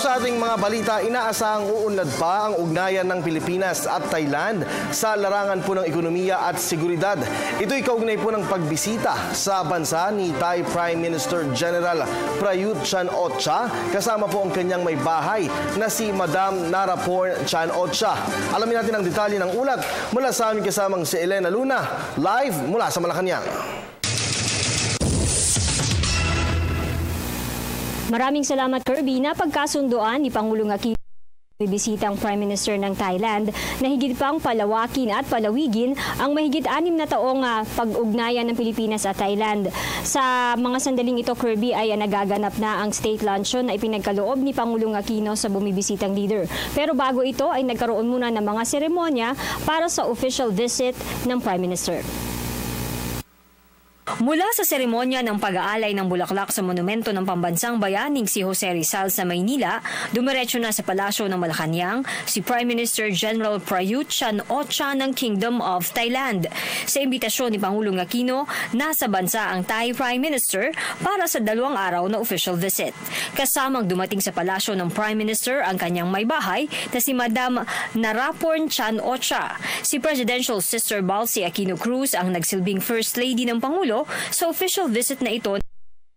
sa ating mga balita, inaasahang uunlad pa ang ugnayan ng Pilipinas at Thailand sa larangan po ng ekonomiya at seguridad. Ito'y kaugnay po ng pagbisita sa bansa ni Thai Prime Minister General Prayut Chan-o-cha kasama po ang kanyang may bahay na si Madam Naraporn Chan-o-cha. Alamin natin ang detalye ng ulat mula sa aming kasamang si Elena Luna, live mula sa Malacanang. Maraming salamat, Kirby. Napagkasundoan ni Pangulong Aquino bibisita ang Prime Minister ng Thailand na higit pang palawakin at palawigin ang mahigit 6 na taong pag-ugnayan ng Pilipinas at Thailand. Sa mga sandaling ito, Kirby, ay nagaganap na ang state luncheon na ipinagkaloob ni Pangulong Aquino sa bumibisitang leader. Pero bago ito ay nagkaroon muna ng mga seremonya para sa official visit ng Prime Minister. Mula sa seremonya ng pag-aalay ng bulaklak sa monumento ng pambansang bayaning si Jose Rizal sa Maynila, dumiretso na sa palasyo ng Malacanang si Prime Minister General Prayut Chan-o-cha ng Kingdom of Thailand. Sa imbitasyon ni Pangulong Aquino, nasa bansa ang Thai Prime Minister para sa 2 araw na official visit. Kasamang dumating sa palasyo ng Prime Minister ang kanyang may bahay na si Madam Naraporn Chan-o-cha. Si Presidential Sister Balsi Aquino Cruz ang nagsilbing First Lady ng Pangulo sa official visit na ito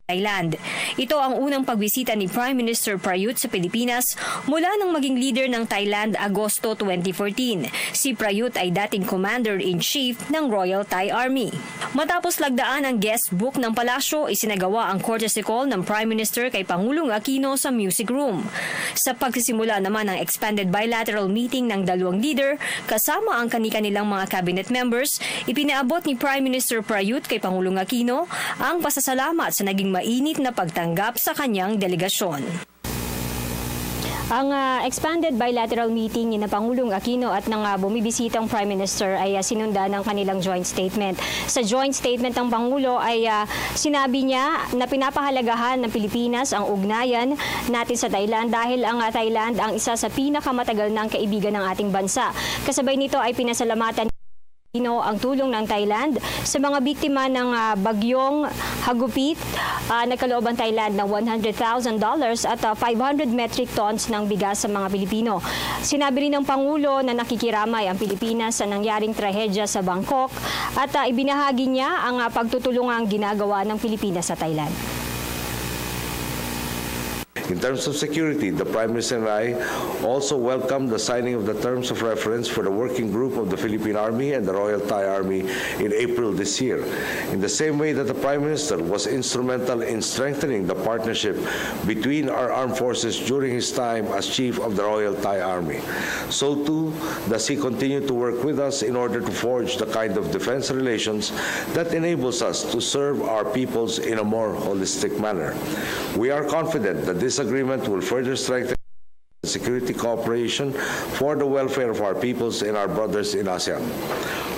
Thailand. Ito ang unang pagbisita ni Prime Minister Prayut sa Pilipinas mula nang maging leader ng Thailand Agosto 2014. Si Prayut ay dating Commander-in-Chief ng Royal Thai Army. Matapos lagdaan ang guest book ng palasyo, isinagawa ang courtesy call ng Prime Minister kay Pangulong Aquino sa music room. Sa pagsisimula naman ng expanded bilateral meeting ng 2 leader, kasama ang kani-kanilang mga cabinet members, ipinaabot ni Prime Minister Prayut kay Pangulong Aquino ang pasasalamat sa naging mainit na pagtanggap sa kanyang delegasyon. Ang expanded bilateral meeting ni Pangulong Aquino at ng bumibisitang Prime Minister ay sinundan ng kanilang joint statement. Sa joint statement ng Pangulo ay sinabi niya na pinapahalagahan ng Pilipinas ang ugnayan natin sa Thailand dahil ang Thailand ang isa sa pinakamatagal ng kaibigan ng ating bansa. Kasabay nito ay pinasalamatan ang tulong ng Thailand sa mga biktima ng bagyong Hagupit. Nagkaloob ang Thailand ng $100,000 at 500 metric tons ng bigas sa mga Pilipino. Sinabi rin ng Pangulo na nakikiramay ang Pilipinas sa nangyaring trahedya sa Bangkok at ibinahagi niya ang pagtutulungang ginagawa ng Pilipinas sa Thailand. In terms of security, the Prime Minister and I also welcomed the signing of the terms of reference for the working group of the Philippine Army and the Royal Thai Army in April this year. In the same way that the Prime Minister was instrumental in strengthening the partnership between our armed forces during his time as Chief of the Royal Thai Army, so too does he continue to work with us in order to forge the kind of defense relations that enables us to serve our peoples in a more holistic manner. We are confident that this agreement will further strengthen security cooperation for the welfare of our peoples and our brothers in ASEAN.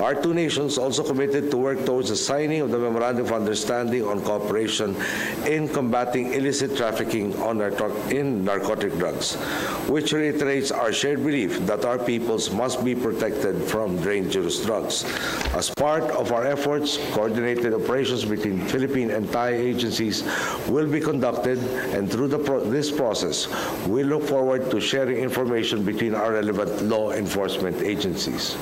Our 2 nations also committed to work towards the signing of the Memorandum of Understanding on Cooperation in Combating Illicit Trafficking in Narcotic Drugs, which reiterates our shared belief that our peoples must be protected from dangerous drugs. As part of our efforts, coordinated operations between Philippine and Thai agencies will be conducted, and through this process, we look forward to sharing information between our relevant law enforcement agencies.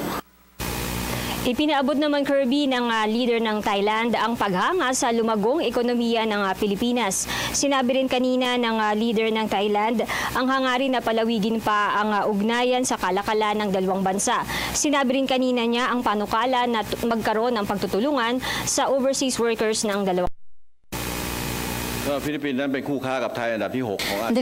Ipinaabot naman, Kirby, ng leader ng Thailand ang paghanga sa lumagong ekonomiya ng Pilipinas. Sinabi rin kanina ng leader ng Thailand ang hangarin na palawigin pa ang ugnayan sa kalakalan ng 2 bansa. Sinabi rin kanina niya ang panukala na magkaroon ng pagtutulungan sa overseas workers ng 2. The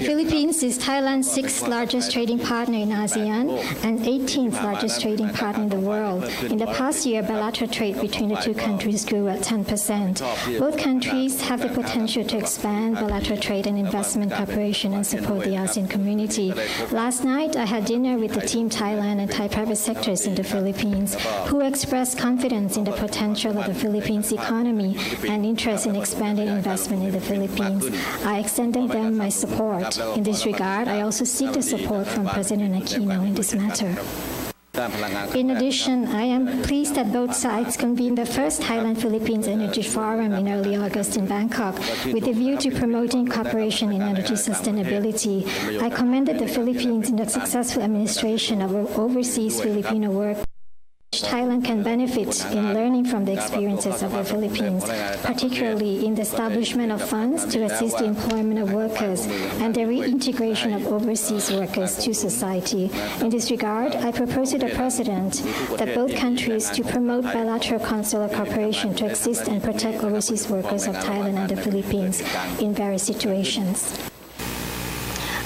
Philippines is Thailand's 6th largest trading partner in ASEAN and 18th largest trading partner in the world. In the past year, bilateral trade between the 2 countries grew at 10%. Both countries have the potential to expand bilateral trade and investment cooperation and support the ASEAN community. Last night, I had dinner with the Team Thailand and Thai private sectors in the Philippines, who expressed confidence in the potential of the Philippines economy and interest in expanding investment in the Philippines. I extended them my support. In this regard, I also seek the support from President Aquino in this matter. In addition, I am pleased that both sides convened the first Thailand-Philippines Energy Forum in early August in Bangkok with a view to promoting cooperation in energy sustainability. I commended the Philippines in the successful administration of overseas Filipino work. Thailand can benefit in learning from the experiences of the Philippines, particularly in the establishment of funds to assist the employment of workers and the reintegration of overseas workers to society. In this regard, I propose to the President that both countries to promote bilateral consular cooperation to assist and protect overseas workers of Thailand and the Philippines in various situations.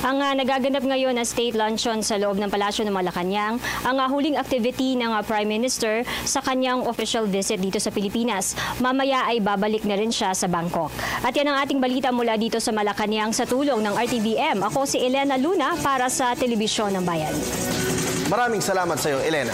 Ang nagaganap ngayon na state luncheon sa loob ng Palasyo ng Malacanang, ang huling activity ng Prime Minister sa kanyang official visit dito sa Pilipinas. Mamaya ay babalik na rin siya sa Bangkok. At yan ang ating balita mula dito sa Malacanang sa tulong ng RTVM. Ako si Elena Luna para sa Telebisyon ng Bayan. Maraming salamat sa iyo, Elena.